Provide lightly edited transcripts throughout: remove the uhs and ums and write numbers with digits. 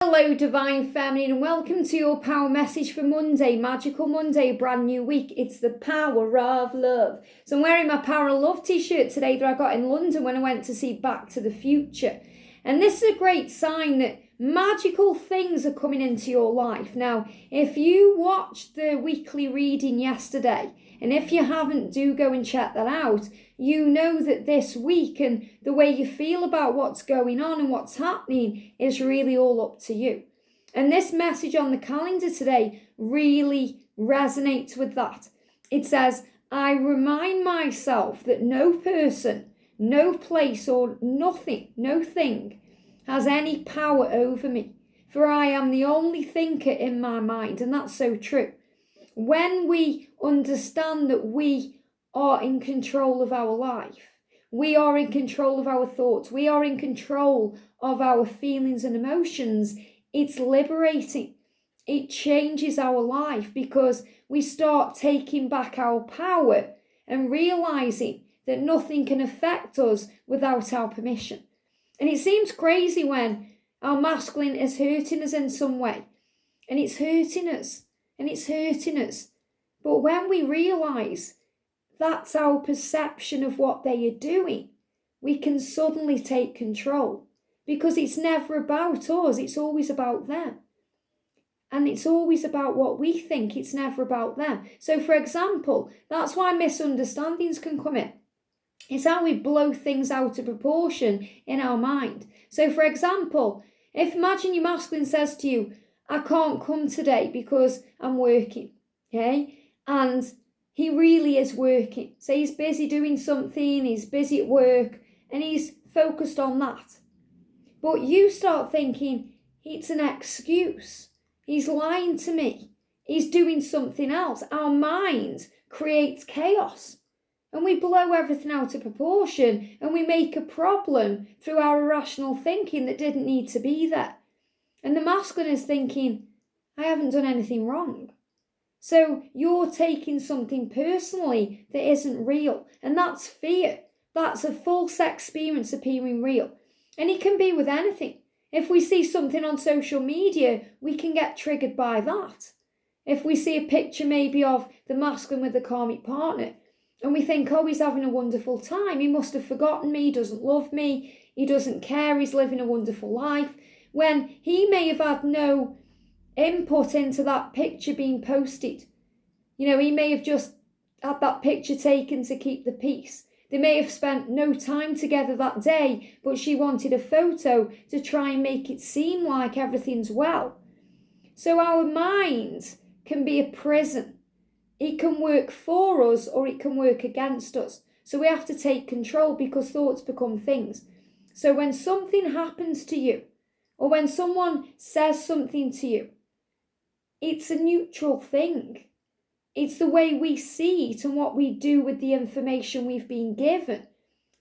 Hello Divine Feminine and welcome to your power message for Monday, Magical Monday, brand new week. It's the power of love. So I'm wearing my Power of Love t-shirt today that I got in London when I went to see Back to the Future. And this is a great sign that magical things are coming into your life. Now, if you watched the weekly reading yesterday, and if you haven't, do go and check that out. You know that this week and the way you feel about what's going on and what's happening is really all up to you. And this message on the calendar today really resonates with that. It says, I remind myself that no person, no place or nothing, no thing has any power over me, for I am the only thinker in my mind. And that's so true. When we understand that we are in control of our life, we are in control of our thoughts, we are in control of our feelings and emotions, it's liberating. It changes our life because we start taking back our power and realizing that nothing can affect us without our permission. And it seems crazy when our masculine is hurting us in some way, and it's hurting us. But when we realize that's our perception of what they are doing, we can suddenly take control, because it's never about us, it's always about them. And it's always about what we think, it's never about them. So for example, that's why misunderstandings can come in. It's how we blow things out of proportion in our mind. So for example, imagine your masculine says to you, I can't come today because I'm working, okay? And he really is working. So he's busy doing something, he's busy at work, and he's focused on that. But you start thinking, it's an excuse. He's lying to me. He's doing something else. Our mind creates chaos. And we blow everything out of proportion, and we make a problem through our irrational thinking that didn't need to be there. And the masculine is thinking, I haven't done anything wrong. So you're taking something personally that isn't real. And that's fear. That's a false experience appearing real. And it can be with anything. If we see something on social media, we can get triggered by that. If we see a picture maybe of the masculine with the karmic partner, and we think, oh, he's having a wonderful time, he must have forgotten me, he doesn't love me, he doesn't care, he's living a wonderful life, when he may have had no input into that picture being posted. You know, he may have just had that picture taken to keep the peace. They may have spent no time together that day, but she wanted a photo to try and make it seem like everything's well. So our mind can be a prison. It can work for us or it can work against us. So we have to take control, because thoughts become things. So when something happens to you, or when someone says something to you, it's a neutral thing. It's the way we see it and what we do with the information we've been given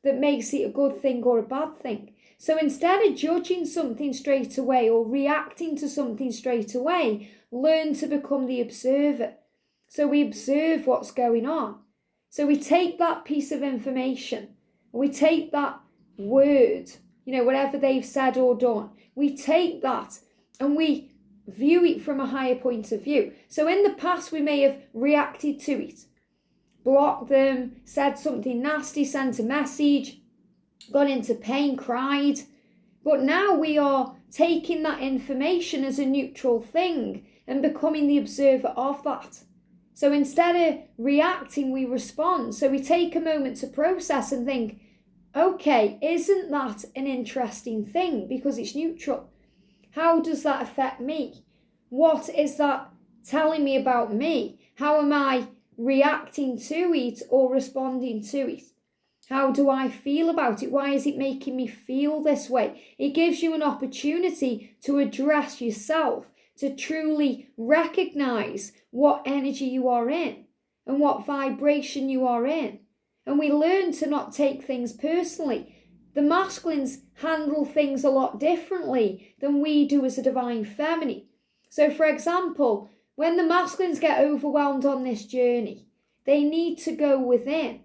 that makes it a good thing or a bad thing. So instead of judging something straight away or reacting to something straight away, learn to become the observer. So we observe what's going on. So we take that piece of information, we take that word, whatever they've said or done, we take that and we view it from a higher point of view. So in the past, we may have reacted to it, blocked them, said something nasty, sent a message, got into pain, cried. But now we are taking that information as a neutral thing and becoming the observer of that. So instead of reacting, we respond. So we take a moment to process and think, okay, isn't that an interesting thing? Because it's neutral. How does that affect me? What is that telling me about me? How am I reacting to it or responding to it? How do I feel about it? Why is it making me feel this way? It gives you an opportunity to address yourself, to truly recognize what energy you are in and what vibration you are in. And we learn to not take things personally. The masculines handle things a lot differently than we do as a divine feminine. So for example, when the masculines get overwhelmed on this journey, they need to go within.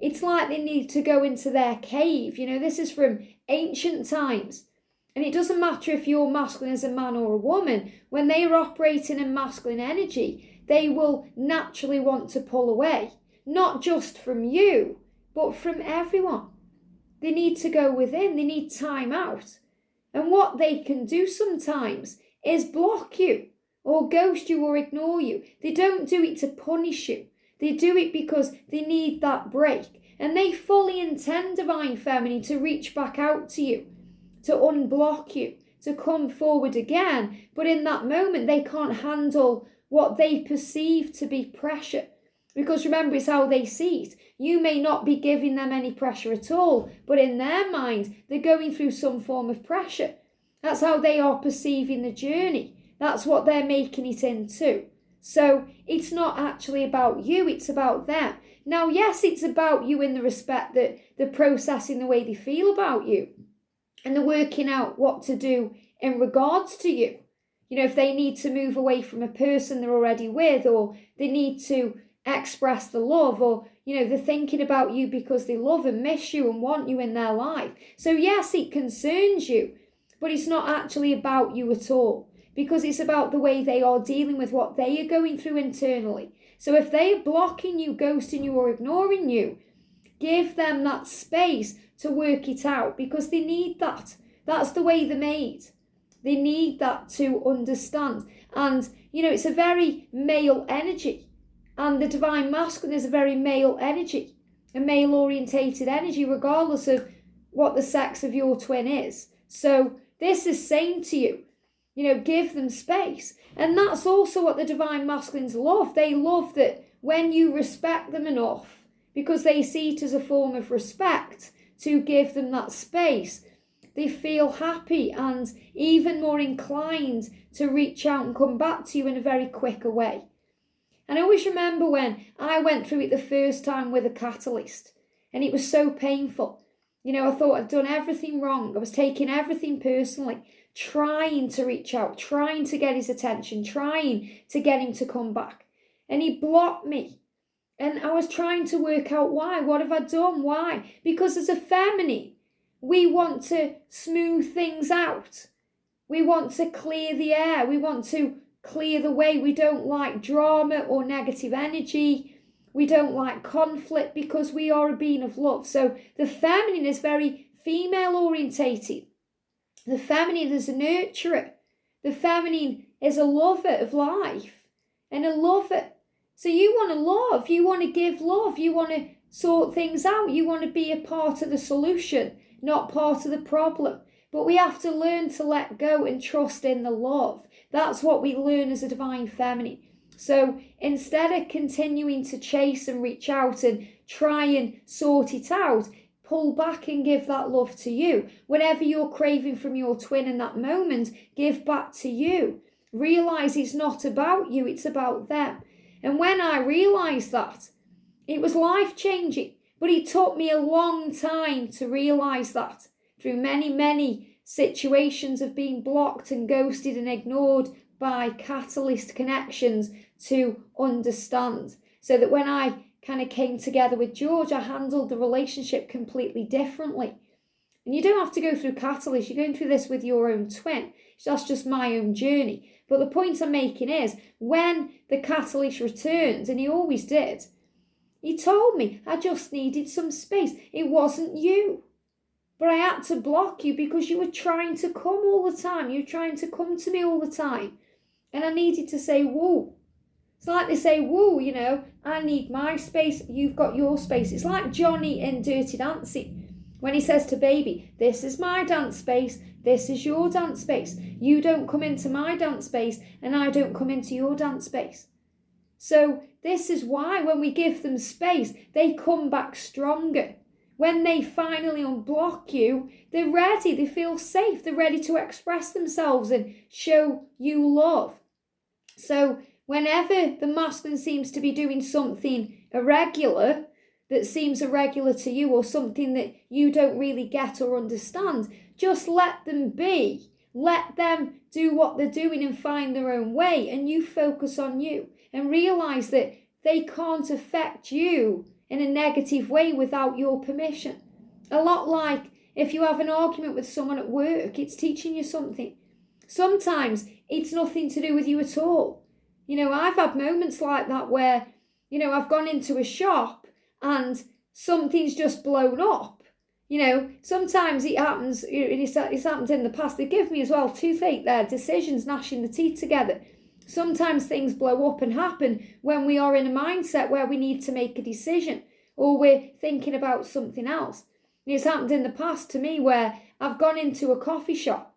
It's like they need to go into their cave. This is from ancient times. And it doesn't matter if you're masculine as a man or a woman, when they are operating in masculine energy, they will naturally want to pull away, not just from you, but from everyone. They need to go within, they need time out. And what they can do sometimes is block you or ghost you or ignore you. They don't do it to punish you. They do it because they need that break. And they fully intend, Divine Feminine, to reach back out to you, to unblock you, to come forward again. But in that moment, they can't handle what they perceive to be pressure. Because remember, it's how they see it. You may not be giving them any pressure at all, but in their mind, they're going through some form of pressure. That's how they are perceiving the journey. That's what they're making it into. So it's not actually about you, it's about them. Now, yes, it's about you in the respect that they're processing the way they feel about you and they're working out what to do in regards to you. You know, if they need to move away from a person they're already with, or they need to express the love, or, you know, they're thinking about you because they love and miss you and want you in their life. So yes, it concerns you, but it's not actually about you at all, because it's about the way they are dealing with what they are going through internally. So if they are blocking you, ghosting you, or ignoring you, give them that space to work it out, because they need that. That's the way they're made. They need that to understand. And, you know, it's a very male energy. And the Divine Masculine is a very male energy, a male-orientated energy, regardless of what the sex of your twin is. So this is saying to you, you know, give them space. And that's also what the Divine Masculines love. They love that when you respect them enough, because they see it as a form of respect, to give them that space, they feel happy and even more inclined to reach out and come back to you in a very quicker way. And I always remember when I went through it the first time with a catalyst, and it was so painful. You know, I thought I'd done everything wrong. I was taking everything personally, trying to reach out, trying to get his attention, trying to get him to come back. And he blocked me. And I was trying to work out why. What have I done? Why? Because as a feminine, we want to smooth things out. We want to clear the air. We want to clear the way. We don't like drama or negative energy. We don't like conflict, because we are a being of love. So the feminine is very female orientated. The feminine is a nurturer. The feminine is a lover of life and a lover. So you want to love, you want to give love, you want to sort things out, you want to be a part of the solution, not part of the problem. But we have to learn to let go and trust in the love. That's what we learn as a Divine Feminine. So instead of continuing to chase and reach out and try and sort it out, pull back and give that love to you. Whatever you're craving from your twin in that moment, give back to you. Realise it's not about you, it's about them. And when I realised that, it was life-changing. But it took me a long time to realise that, through many, many situations of being blocked and ghosted and ignored by catalyst connections, to understand. So that when I kind of came together with George, I handled the relationship completely differently. And you don't have to go through catalyst. You're going through this with your own twin. That's just my own journey. But the point I'm making is, when the catalyst returned, and he always did, he told me I just needed some space. It wasn't you. But I had to block you because you were trying to come all the time. You were trying to come to me all the time. And I needed to say, whoa. It's like they say, whoa, you know, I need my space, you've got your space. It's like Johnny in Dirty Dancing, when he says to Baby, this is my dance space, this is your dance space. You don't come into my dance space, and I don't come into your dance space. So this is why when we give them space, they come back stronger. When they finally unblock you, they're ready, they feel safe, they're ready to express themselves and show you love. So whenever the masculine seems to be doing something irregular, that seems irregular to you, or something that you don't really get or understand, just let them be. Let them do what they're doing and find their own way, and you focus on you and realise that they can't affect you in a negative way without your permission. A lot like If you have an argument with someone at work, it's teaching you something. Sometimes it's nothing to do with you at all. I've had moments like that where, I've gone into a shop and something's just blown up. Sometimes it happens, it's happened in the past. They give me as well toothache there, decisions, gnashing the teeth together. Sometimes things blow up and happen when we are in a mindset where we need to make a decision or we're thinking about something else. It's happened in the past to me where I've gone into a coffee shop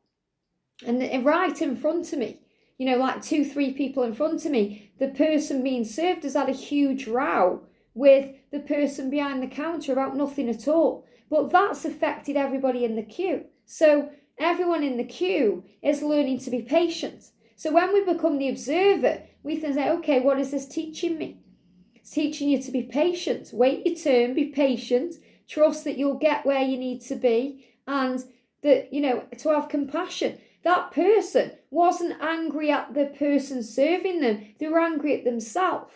and right in front of me, like 2-3 people in front of me, the person being served has had a huge row with the person behind the counter about nothing at all. But that's affected everybody in the queue. So everyone in the queue is learning to be patient. So when we become the observer, we can say, okay, what is this teaching me? It's teaching you to be patient. Wait your turn, be patient, trust that you'll get where you need to be, and that, to have compassion. That person wasn't angry at the person serving them. They were angry at themselves.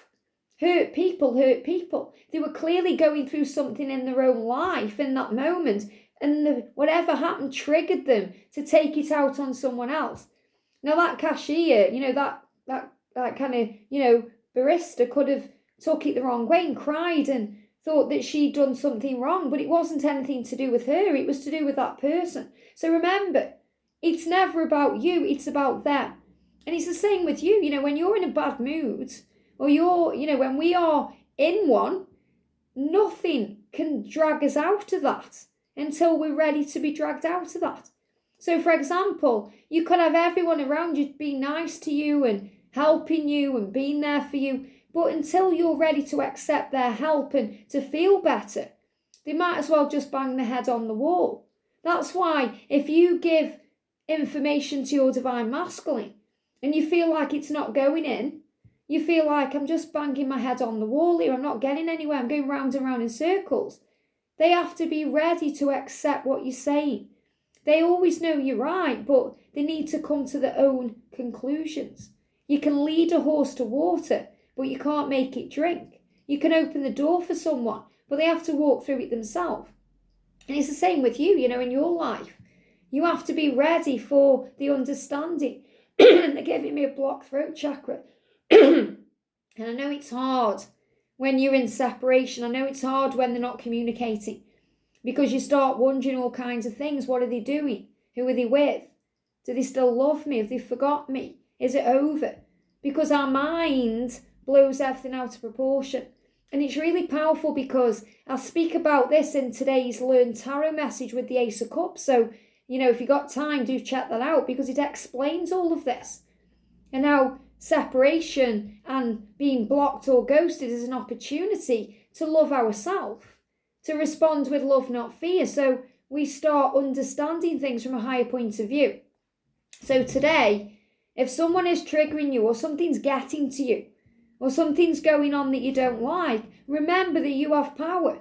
Hurt people hurt people. They were clearly going through something in their own life in that moment, and whatever happened triggered them to take it out on someone else. Now that cashier, that kind of, barista could have took it the wrong way and cried and thought that she'd done something wrong, but it wasn't anything to do with her. It was to do with that person. So remember, it's never about you, it's about them. And it's the same with you, when you're in a bad mood, or when we are in one, nothing can drag us out of that until we're ready to be dragged out of that. So, for example, you could have everyone around you being nice to you and helping you and being there for you, but until you're ready to accept their help and to feel better, they might as well just bang their head on the wall. That's why if you give information to your divine masculine and you feel like it's not going in, you feel like I'm just banging my head on the wall here, I'm not getting anywhere, I'm going round and round in circles. They have to be ready to accept what you're saying. They always know you're right, but they need to come to their own conclusions. You can lead a horse to water, but you can't make it drink. You can open the door for someone, but they have to walk through it themselves. And it's the same with you, in your life. You have to be ready for the understanding. And they're giving me a blocked throat chakra. And I know it's hard when you're in separation. I know it's hard when they're not communicating, because you start wondering all kinds of things. What are they doing? Who are they with? Do they still love me? Have they forgot me? Is it over? Because our mind blows everything out of proportion. And it's really powerful because I'll speak about this in today's Learn Tarot message with the Ace of Cups. So, if you got time, do check that out, because it explains all of this. And how separation and being blocked or ghosted is an opportunity to love ourselves, to respond with love, not fear. So we start understanding things from a higher point of view. So today, if someone is triggering you, or something's getting to you, or something's going on that you don't like, remember that you have power.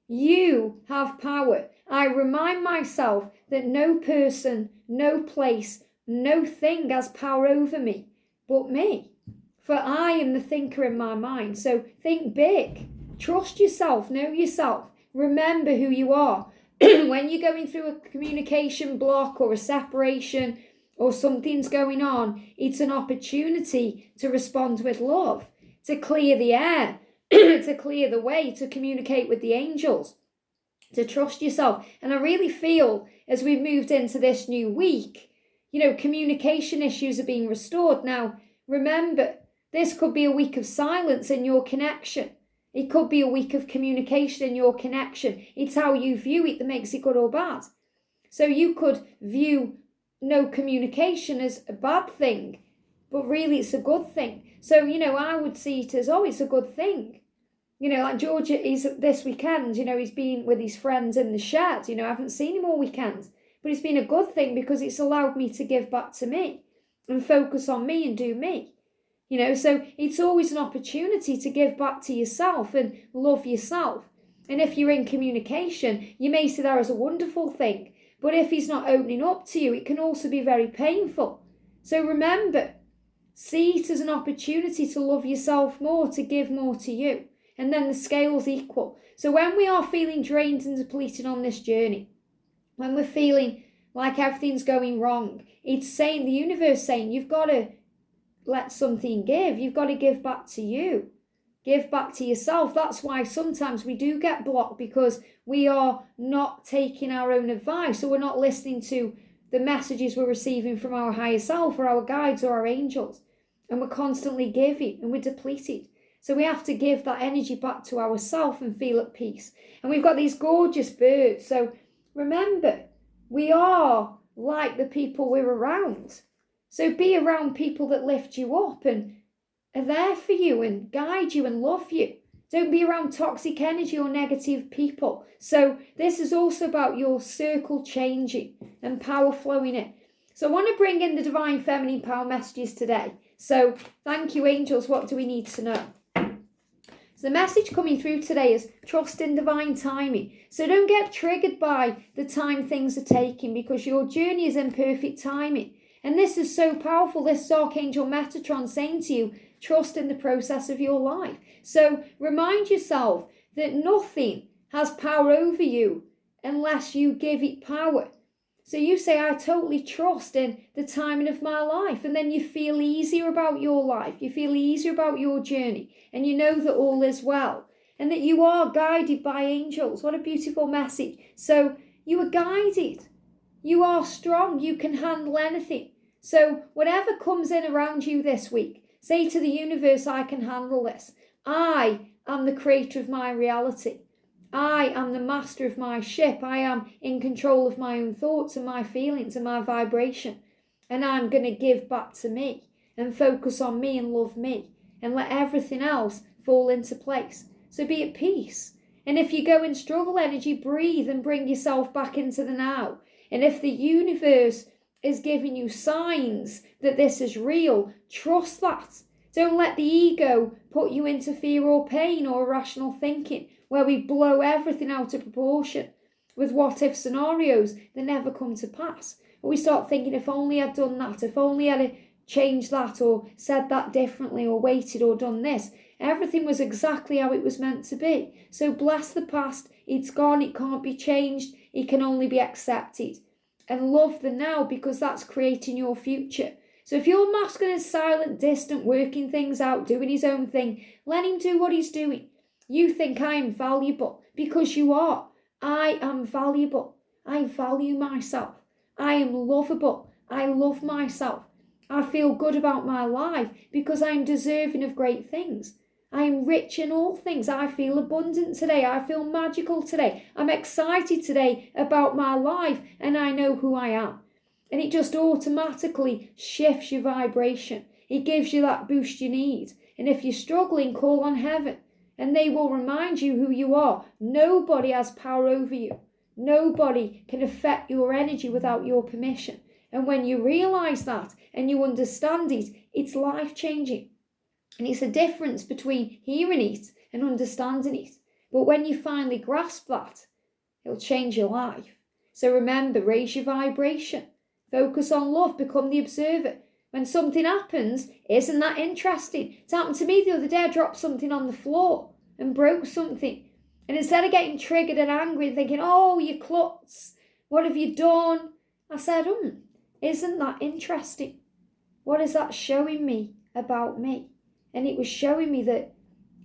You have power. I remind myself that no person, no place, no thing has power over me but me. For I am the thinker in my mind. So think big. Trust yourself. Know yourself. Remember who you are. When you're going through a communication block or a separation or something's going on, it's an opportunity to respond with love, to clear the air, to clear the way, to communicate with the angels, to trust yourself. And I really feel as we've moved into this new week, communication issues are being restored. Now, remember, this could be a week of silence in your connection. It could be a week of communication in your connection. It's how you view it that makes it good or bad. So you could view no communication as a bad thing, but really it's a good thing. So, I would see it as, it's a good thing. Like George is this weekend, he's been with his friends in the shed. I haven't seen him all weekend. But it's been a good thing because it's allowed me to give back to me and focus on me and do me. So it's always an opportunity to give back to yourself and love yourself. And if you're in communication, you may see that as a wonderful thing. But if he's not opening up to you, it can also be very painful. So remember, see it as an opportunity to love yourself more, to give more to you. And then the scale's equal. So when we are feeling drained and depleted on this journey, when we're feeling like everything's going wrong, it's saying, the universe saying, you've got to let something give. You've got to give back to you. Give back to yourself. That's why sometimes we do get blocked, because we are not taking our own advice, or we're not listening to the messages we're receiving from our higher self or our guides or our angels. And we're constantly giving and we're depleted. So we have to give that energy back to ourselves and feel at peace. And we've got these gorgeous birds. So remember, we are like the people we're around. So be around people that lift you up and are there for you and guide you and love you. Don't be around toxic energy or negative people. So this is also about your circle changing and power flowing in. So I want to bring in the divine feminine power messages today. So thank you, angels. What do we need to know? So the message coming through today is trust in divine timing. So don't get triggered by the time things are taking, because your journey is in perfect timing. And this is so powerful. This is Archangel Metatron saying to you, trust in the process of your life. So remind yourself that nothing has power over you unless you give it power. So you say, I totally trust in the timing of my life. And then you feel easier about your life. You feel easier about your journey. And you know that all is well. And that you are guided by angels. What a beautiful message. So you are guided. You are strong. You can handle anything. So whatever comes in around you this week, say to the universe, I can handle this. I am the creator of my reality. I am the master of my ship. I am in control of my own thoughts and my feelings and my vibration. And I'm going to give back to me and focus on me and love me and let everything else fall into place. So be at peace. And if you go in struggle energy, breathe and bring yourself back into the now. And if the universe is giving you signs that this is real, trust that. Don't let the ego put you into fear or pain or irrational thinking, where we blow everything out of proportion with what-if scenarios that never come to pass. Or we start thinking, if only I'd done that, if only I'd changed that or said that differently or waited or done this. Everything was exactly how it was meant to be. So bless the past. It's gone. It can't be changed. It can only be accepted. And love the now, because that's creating your future. So if your masculine is silent, distant, working things out, doing his own thing, let him do what he's doing. You think I am valuable, because you are. I am valuable. I value myself. I am lovable. I love myself. I feel good about my life because I am deserving of great things. I am rich in all things. I feel abundant today. I feel magical today. I'm excited today about my life, and I know who I am. And it just automatically shifts your vibration. It gives you that boost you need. And if you're struggling, call on heaven, and they will remind you who you are. Nobody has power over you. Nobody can affect your energy without your permission. And when you realise that and you understand it, it's life-changing. And it's a difference between hearing it and understanding it. But when you finally grasp that, it'll change your life. So remember, raise your vibration. Focus on love. Become the observer. When something happens, isn't that interesting? It happened to me the other day. I dropped something on the floor and broke something. And instead of getting triggered and angry and thinking, oh, you klutz, what have you done? I said, isn't that interesting? What is that showing me about me? And it was showing me that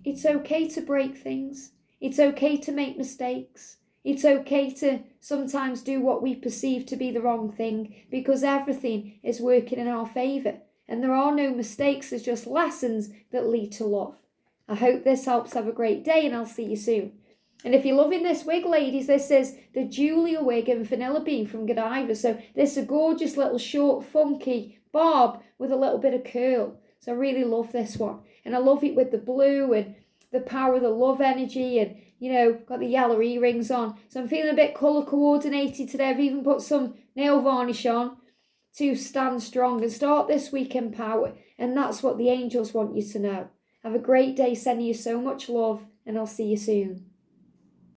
it's okay to break things. It's okay to make mistakes. It's okay to sometimes do what we perceive to be the wrong thing, because everything is working in our favour. And there are no mistakes, there's just lessons that lead to love. I hope this helps. Have a great day, and I'll see you soon. And if you're loving this wig, ladies, this is the Julia wig in Vanilla Bean from Godiva. So this is a gorgeous little short, funky bob with a little bit of curl. So I really love this one. And I love it with the blue and the power of the love energy, and, you know, got the yellow earrings on. So I'm feeling a bit colour coordinated today. I've even put some nail varnish on to stand strong and start this week in power. And that's what the angels want you to know. Have a great day. Sending you so much love, and I'll see you soon.